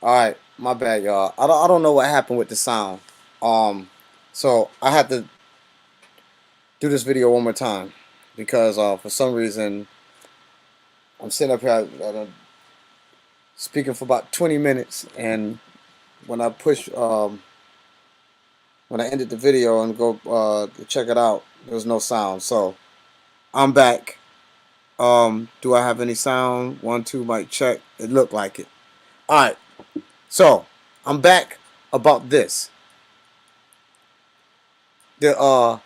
All right, my bad, y'all. I don't know what happened with the sound. Um, so I had to do this video one more time because for some reason I'm sitting up here speaking for about 20 minutes, and when I push when I ended the video and go to check it out, there was no sound. So I'm back. Do I have any sound? One, two, mic check. It looked like it. All right. So I'm back about this. The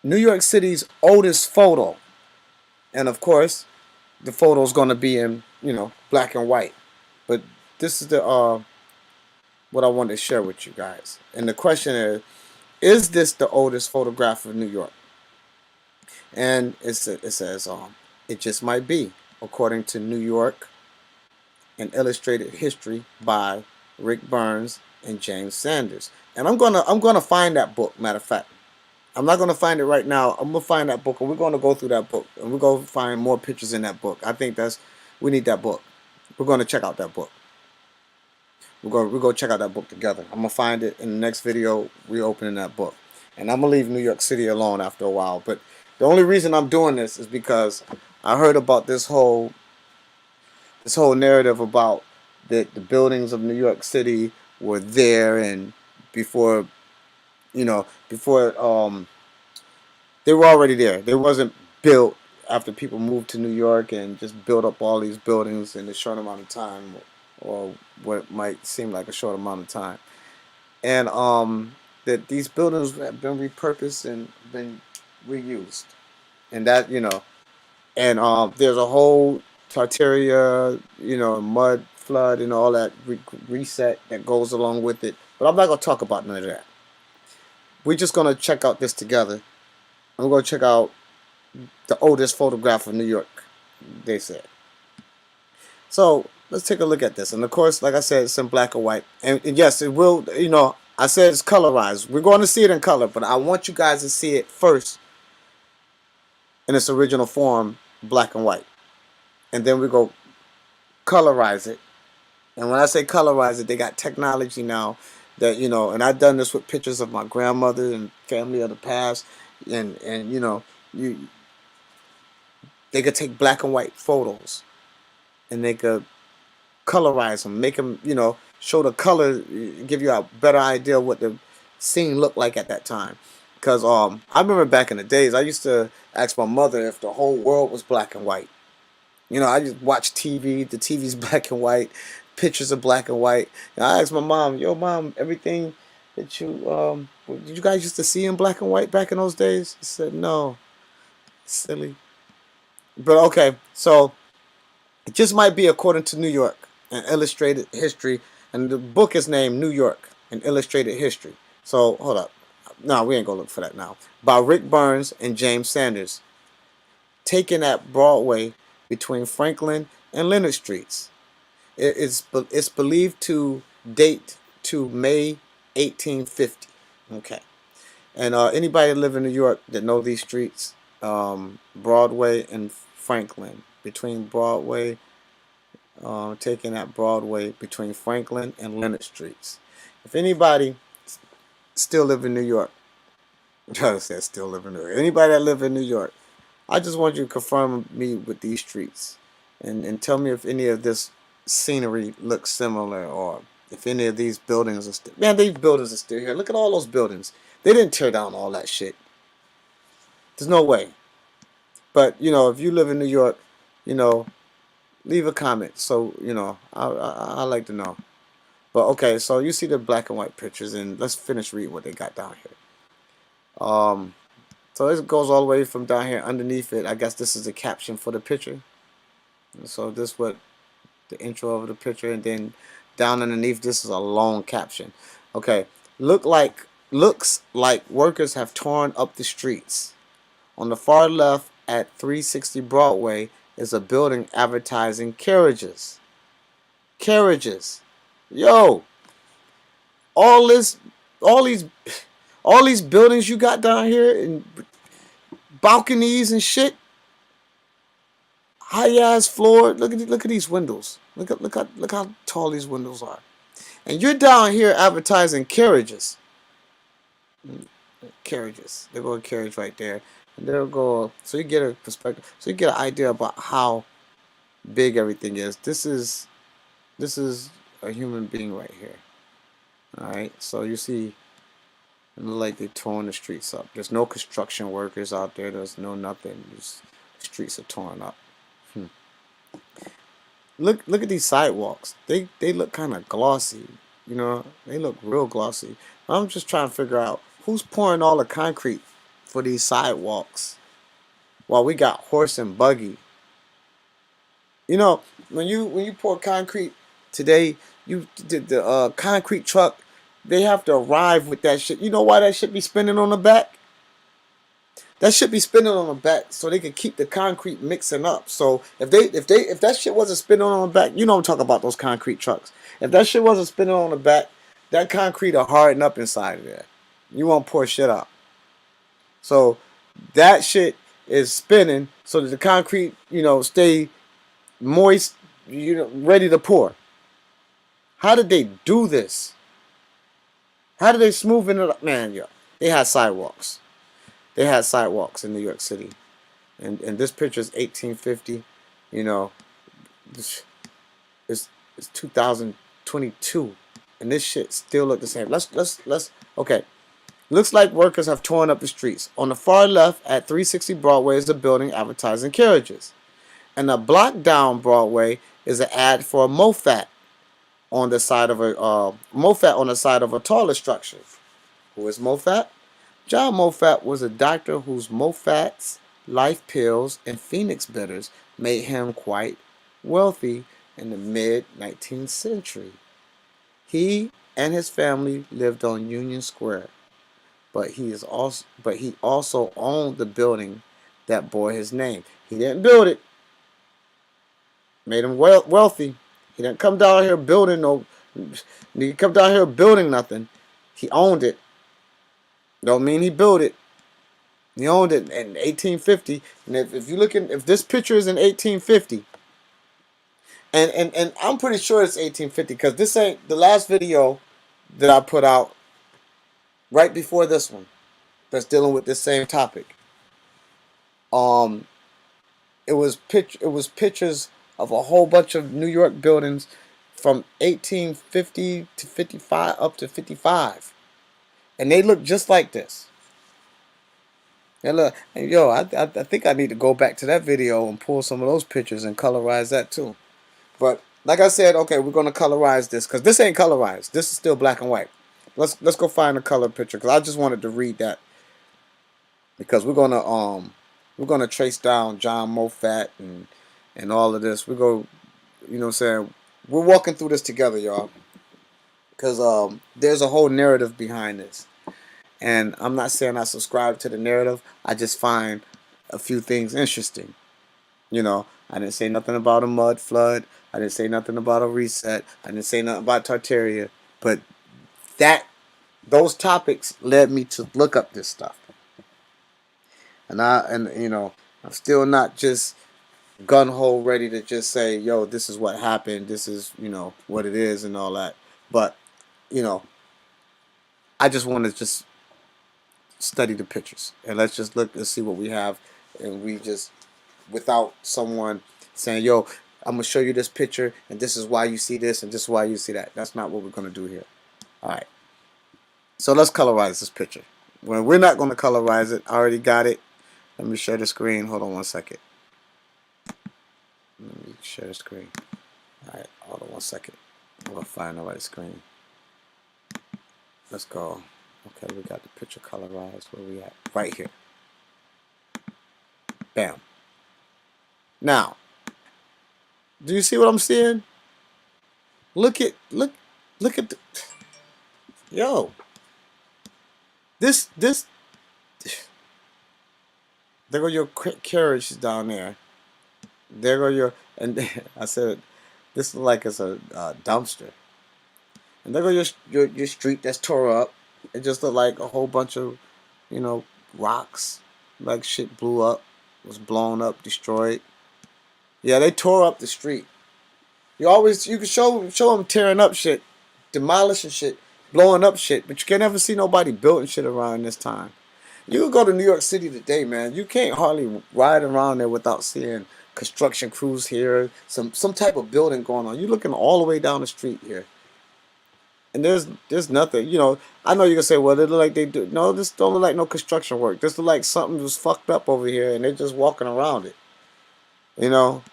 New York City's oldest photo, and of course, the photo is going to be in black and white. But this is the what I wanted to share with you guys. And the question is this the oldest photograph of New York? And it says it just might be, according to New York, an illustrated history by Rick Burns and James Sanders. And I'm gonna find that book. Matter of fact, I'm not gonna find it right now. I'm gonna find that book, and we're gonna go through that book, and we're gonna find more pictures in that book. I think we need that book. We're gonna check out that book. We're gonna check out that book together. I'm gonna find it in the next video. We're opening that book, and I'm gonna leave New York City alone after a while. But the only reason I'm doing this is because I heard about this whole narrative about the buildings of New York City were there, and before before they were already there. They wasn't built after people moved to New York and just built up all these buildings in a short amount of time, or what might seem like a short amount of time. And that these buildings have been repurposed and been reused, and and there's a whole tartaria, mud flood and all that reset that goes along with it. But I'm not gonna talk about none of that. We're just gonna check out this together. I'm gonna check out the oldest photograph of New York, they said. So let's take a look at this. And of course, like I said, it's in black and white. And yes, it will. I said it's colorized. We're going to see it in color, but I want you guys to see it first in its original form, black and white, and then we go colorize it. And when I say colorize it, they got technology now that and I've done this with pictures of my grandmother and family of the past, and you they could take black and white photos and they could colorize them, make them show the color, give you a better idea of what the scene looked like at that time. Because I remember back in the days, I used to ask my mother if the whole world was black and white. I just watch TV. The TV's black and white. Pictures are black and white. And I asked my mom, "Yo, mom, everything that did you guys used to see in black and white back in those days?" She said, "No, silly." But okay, so it just might be according to New York, an illustrated history, and the book is named New York, an illustrated history. So hold up, no, we ain't gonna look for that now. By Rick Burns and James Sanders, taken at Broadway between Franklin and Leonard Streets. It's believed to date to May 1850. Okay, and anybody that live in New York that know these streets, Broadway and Franklin, between Broadway, taken at Broadway between Franklin and Leonard Streets. If anybody still live in New York, I said still live in New York. Anybody that live in New York, I just want you to confirm me with these streets, and tell me if any of this scenery looks similar, or if any of these buildings are still. Man, these buildings are still here. Look at all those buildings. They didn't tear down all that shit. There's no way. But if you live in New York, you know, leave a comment. So I like to know. But okay, so you see the black and white pictures, and let's finish reading what they got down here. So it goes all the way from down here underneath it. I guess this is the caption for the picture. So this what the intro of the picture, and then down underneath this is a long caption. Okay, looks like workers have torn up the streets. On the far left at 360 Broadway is a building advertising carriages. Carriages. Yo, all this, all these, all these buildings you got down here and balconies and shit. high ass floor. Look at these windows. Look how tall these windows are. And you're down here advertising carriages. Carriages. They'll go a carriage right there. And they'll go so you get a perspective. So you get an idea about how big everything is. This is a human being right here. Alright, so you see it look like they're torn the streets up. There's no construction workers out there. There's no nothing. Just the streets are torn up. Look at these sidewalks. They look kind of glossy. You know, they look real glossy. I'm just trying to figure out who's pouring all the concrete for these sidewalks while we got horse and buggy. You know, when you pour concrete today, the concrete truck, they have to arrive with that shit. You know why that shit be spinning on the back? That should be spinning on the back so they can keep the concrete mixing up. So if that shit wasn't spinning on the back, you know I'm talking about those concrete trucks. If that shit wasn't spinning on the back, that concrete will harden up inside of there. You won't pour shit out. So that shit is spinning so that the concrete, stay moist, ready to pour. How did they do this? How did they smooth it up? Man, yo, they had sidewalks. They had sidewalks in New York City. And this picture is 1850. You know, it's 2022. And this shit still look the same. Let's okay. Looks like workers have torn up the streets. On the far left at 360 Broadway is a building advertising carriages. And a block down Broadway is an ad for a Moffat on the side of a taller structure. Who is Moffat? John Moffat was a doctor whose Moffat's life pills and Phoenix bitters made him quite wealthy in the mid-19th century. He and his family lived on Union Square, but he also owned the building that bore his name. He didn't build it. Made him wealthy. He didn't come down here building nothing. He owned it. Don't mean he built it. He owned it in 1850. And if this picture is in 1850, and I'm pretty sure it's 1850 because this ain't the last video that I put out right before this one that's dealing with this same topic. It was pictures of a whole bunch of New York buildings from 1850 to 55 up to 55. And they look just like this. And look, and yo, I think I need to go back to that video and pull some of those pictures and colorize that too. But like I said, okay, we're gonna colorize this because this ain't colorized. This is still black and white. Let's go find a color picture because I just wanted to read that because we're gonna trace down John Moffat and all of this. We go, saying we're walking through this together, y'all. Because there's a whole narrative behind this. And I'm not saying I subscribe to the narrative. I just find a few things interesting. I didn't say nothing about a mud flood. I didn't say nothing about a reset. I didn't say nothing about tartaria. But those topics led me to look up this stuff. And I'm still not just gun-ho ready to just say, yo, this is what happened. This is, what it is and all that. But I just want to just study the pictures and let's just look and see what we have, and we just without someone saying, yo, I'm gonna show you this picture and this is why you see this and this is why you see that. That's not what we're gonna do here. All right, so let's colorize this picture. Well, we're not gonna colorize it. I already got it. Let me share the screen. Hold on one second. Let me share the screen. All right, hold on one second. I'm gonna find the right screen. Let's go. Okay, we got the picture colorized. Where we at? Right here. Bam. Now, do you see what I'm seeing? Look at the, yo. This there go your carriage down there. There go your, and I said this is like it's a dumpster. And there go your street that's tore up. It just looked like a whole bunch of, rocks. Like shit blew up, was blown up, destroyed. Yeah, they tore up the street. You can show them tearing up shit, demolishing shit, blowing up shit, but you can't ever see nobody building shit around this time. You can go to New York City today, man. You can't hardly ride around there without seeing construction crews here, some type of building going on. You're looking all the way down the street here, and there's nothing. I know you can say, well, they look like they do. No, this don't look like no construction work. This look like something was fucked up over here, and they're just walking around it. You know,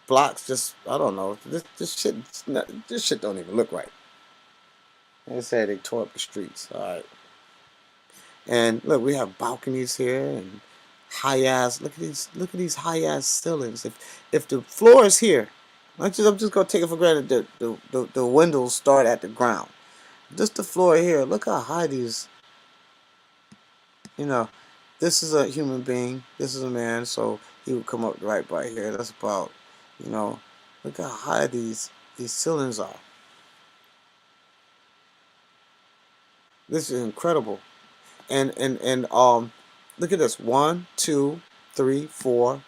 blocks just I don't know. This shit don't even look right. They say they tore up the streets. All right. And look, we have balconies here and high ass. Look at these high ass ceilings. If the floor is here, I'm just gonna take it for granted that the windows start at the ground. Just the floor here. Look how high these. You know, this is a human being. This is a man. So he would come up right by here. That's about. You know, look how high these ceilings are. This is incredible. And look at this. 1, 2, 3, 4,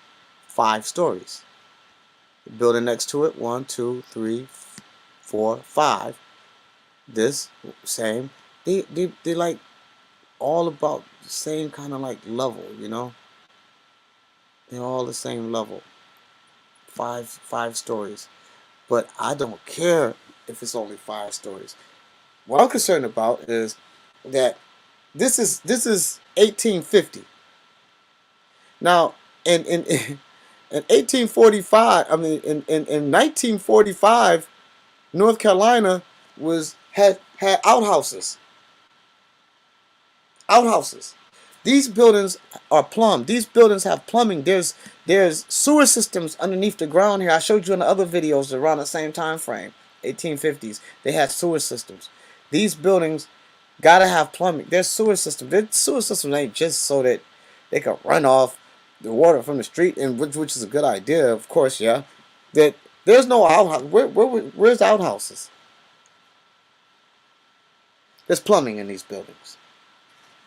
5 stories. The building next to it, 1, 2, 3, 4, 5. This same. They like all about the same kind of like level, They're all the same level. Five stories. But I don't care if it's only 5 stories. What I'm concerned about is that this is 1850. Now, in 1845, I mean, in 1945, North Carolina had outhouses. Outhouses. These buildings are plumbed. These buildings have plumbing. There's sewer systems underneath the ground here. I showed you in the other videos around the same time frame, 1850s. They had sewer systems. These buildings gotta have plumbing. There's sewer systems. Their sewer systems ain't just so that they can run off the water from the street, and which is a good idea, of course, yeah. That there's no outhouse. Where's the outhouses? There's plumbing in these buildings.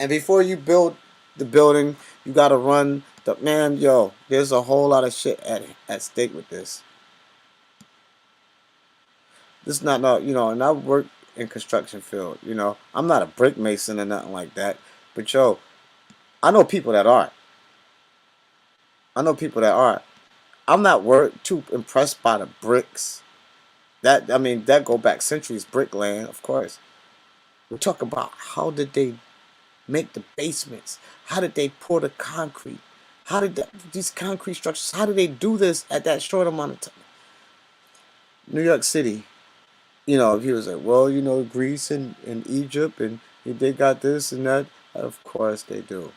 And before you build the building, you gotta run the man. Yo, there's a whole lot of shit at stake with this. This is not no, and I work in construction field. I'm not a brick mason or nothing like that. But yo, I know people that are. I know people that are. I'm not too impressed by the bricks. That go back centuries. Brickland, of course. We talk about how did they make the basements? How did they pour the concrete? How did these concrete structures? How did they do this at that short amount of time? New York City. If he was like, well, Greece and Egypt and they got this and that. Of course they do.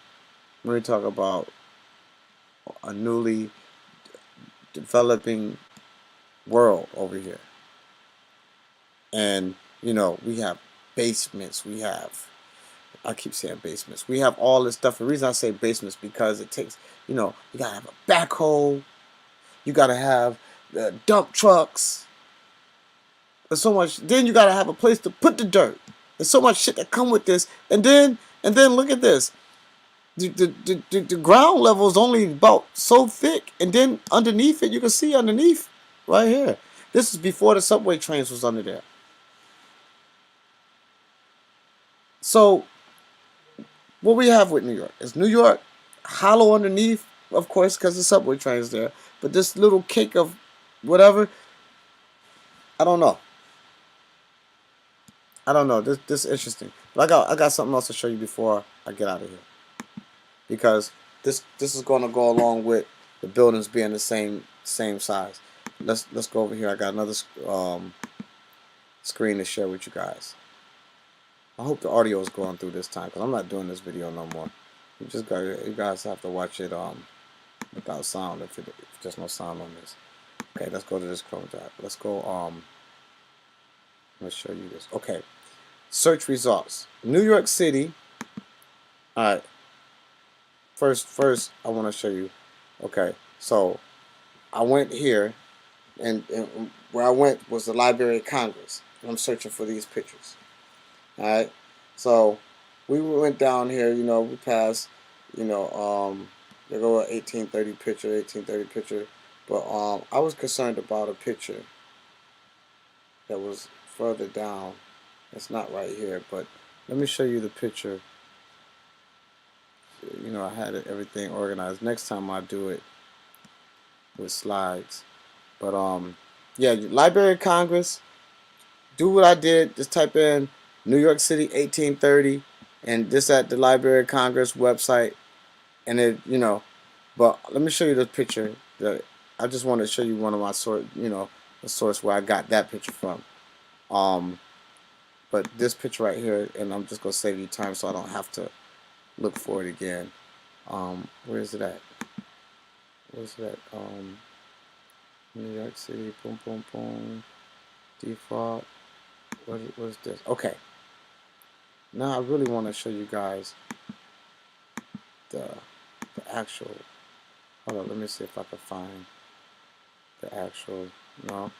When we talk about a newly developing world over here. And, we have basements. I keep saying basements. We have all this stuff. The reason I say basements because it takes, you got to have a backhoe. You got to have dump trucks. There's so much. Then you got to have a place to put the dirt. There's so much shit that come with this. And then look at this. The ground level is only about so thick, and then underneath it, you can see underneath, right here. This is before the subway trains was under there. So, what we have with New York is New York hollow underneath, of course, because the subway train's there. But this little cake of whatever, I don't know. This is interesting. But I got something else to show you before I get out of here. Because this is going to go along with the buildings being the same size. Let's go over here. I got another screen to share with you guys. I hope the audio is going through this time because I'm not doing this video no more. You guys have to watch it without sound if there's no sound on this. Okay, let's go to this Chrome drive. Let's go let's show you this. Okay, search results. New York City. All right. First, I want to show you. Okay, so I went here, and where I went was the Library of Congress. And I'm searching for these pictures. All right, so we went down here. We passed. There go an 1830 picture, 1830 picture. But I was concerned about a picture that was further down. It's not right here, but let me show you the picture. You know, I had everything organized. Next time I do it with slides. But yeah, Library of Congress. Do what I did. Just type in New York City 1830, and this at the Library of Congress website, and it, you know. But let me show you the picture. That I just want to show you one of my the source where I got that picture from. Um, but this picture right here, and I'm just gonna save you time so I don't have to look for it again. Where is it at? Where's that? New York City. Boom, boom, boom. Default. What is this? Okay. Now I really want to show you guys the actual. Hold on. Let me see if I can find the actual. No,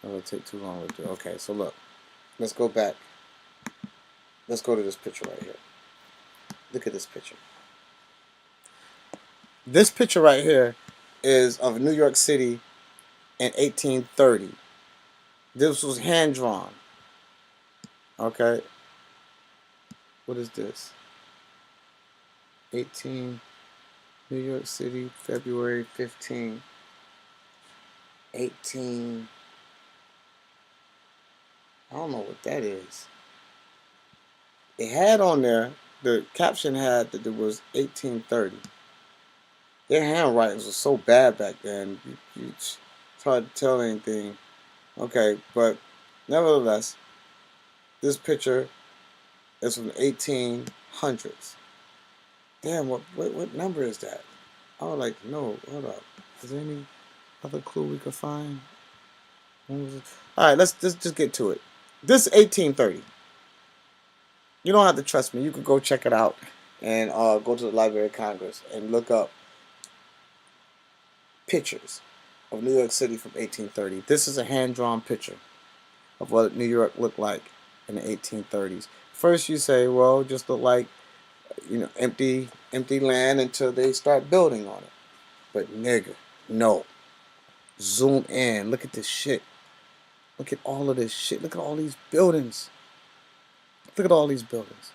it'll take too long to do. Okay. So look. Let's go back. Let's go to this picture right here. Look at this picture. This picture right here is of New York City in 1830. This was hand drawn. Okay. What is this? 18 New York City, February 15, 18. I don't know what that is. It had on there, the caption had that it was 1830. Their handwritings were so bad back then, it's hard to tell anything. Okay, but nevertheless, this picture is from the 1800s. Damn, what number is that? I would like to know. Hold up. Is there any other clue we could find? When was it? All right, let's just get to it. This is 1830. You don't have to trust me. You could go check it out and go to the Library of Congress and look up pictures of New York City from 1830. This is a hand-drawn picture of what New York looked like in the 1830s. First, you say, well, it just looked like empty land until they start building on it. But nigga, no. Zoom in. Look at this shit. Look at all of this shit. Look at all these buildings. Look at all these buildings.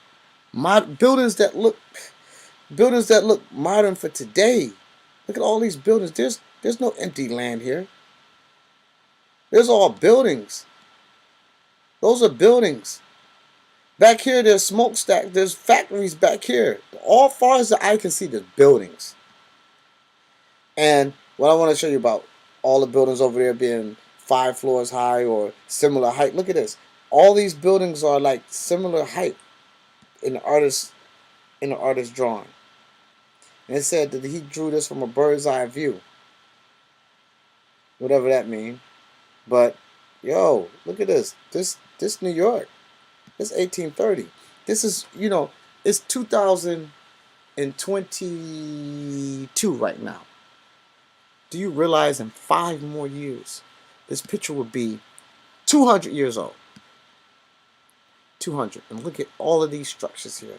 Buildings that look modern for today. Look at all these buildings. There's no empty land here. There's all buildings. Those are buildings. Back here, there's smokestack. There's factories back here. All far as the eye can see, there's buildings. And what I want to show you about all the buildings over there being 5 floors high or similar height. Look at this. All these buildings are like similar height in the artist's drawing. And it said that he drew this from a bird's eye view. Whatever that means. But yo, look at this. This New York. It's 1830. This is, it's 2022 right now. Do you realize in 5 more years, this picture will be 200 years old? 200. And look at all of these structures here.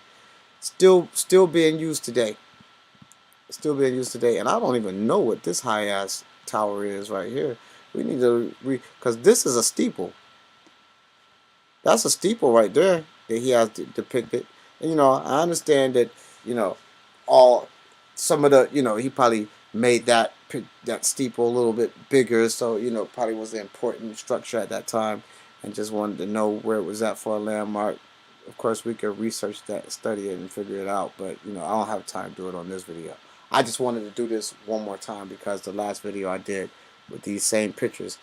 Still being used today. Still being used today. And I don't even know what this high-ass tower is right here. We need to because this is a steeple. That's a steeple right there that he has depicted. And, I understand that, some of the, he probably made that steeple a little bit bigger. So, probably was an important structure at that time and just wanted to know where it was at for a landmark. Of course, we could research that, study it, and figure it out. But, I don't have time to do it on this video. I just wanted to do this one more time because the last video I did with these same pictures,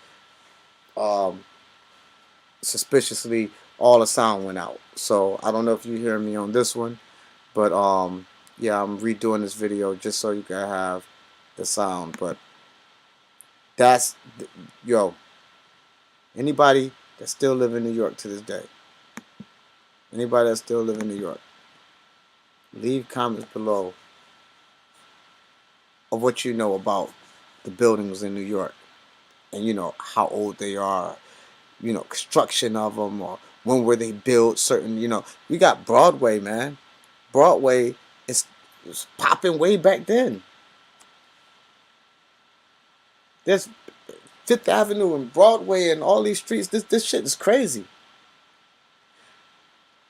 suspiciously all the sound went out. So I don't know if you hear me on this one, but yeah, I'm redoing this video just so you can have the sound. But that's anybody that still live in New York to this day, anybody that still live in New York, leave comments below of what you know about the buildings in New York and how old they are, construction of them, or when were they built. Certain, we got Broadway, man. Broadway is popping way back then. There's Fifth Avenue and Broadway and all these streets. This shit is crazy.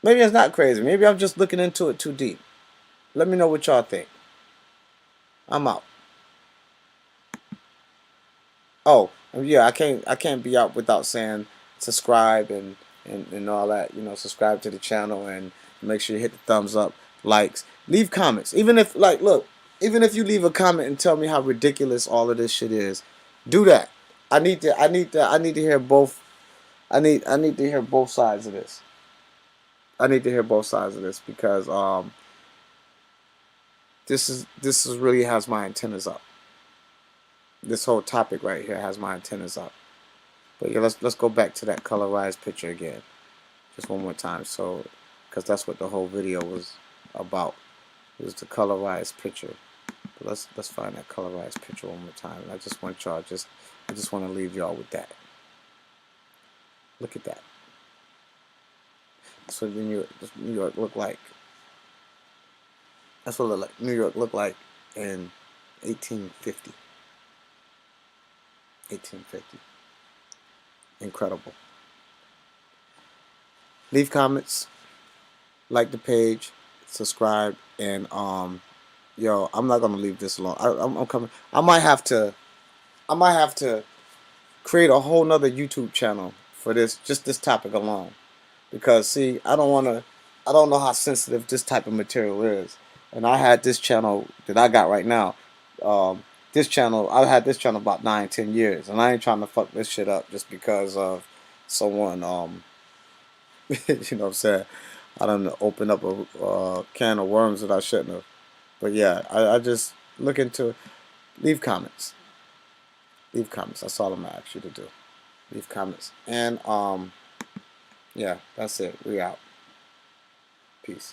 Maybe it's not crazy. Maybe I'm just looking into it too deep. Let me know what y'all think. I'm out. Oh, yeah, I can't be out without saying subscribe and all that. Subscribe to the channel and make sure you hit the thumbs up, likes, leave comments. Even if look, even if you leave a comment and tell me how ridiculous all of this shit is, do that. I need to hear both. I need to hear both sides of this. I need to hear both sides of this because this is really has my antennas up. This whole topic right here has my antennas up. But yeah, let's go back to that colorized picture again, just one more time. So, because that's what the whole video was about. It was the colorized picture. But let's find that colorized picture one more time. And I just want y'all I just want to leave y'all with that. Look at that. That's what New York looked like. That's what New York looked like in 1850. 1850. Incredible. Leave comments, like the page, subscribe, and yo, I'm not gonna leave this alone. I'm coming. I might have to create a whole nother YouTube channel for just this topic alone, because see, I don't know how sensitive this type of material is, and I had this channel that I got right now. I've had this channel about 9, 10 years, and I ain't trying to fuck this shit up just because of someone you know what I'm saying? I don't know, open up a can of worms that I shouldn't have. But yeah, I just look into it. Leave comments. Leave comments. That's all I'm gonna ask you to do. Leave comments. And yeah, that's it. We out. Peace.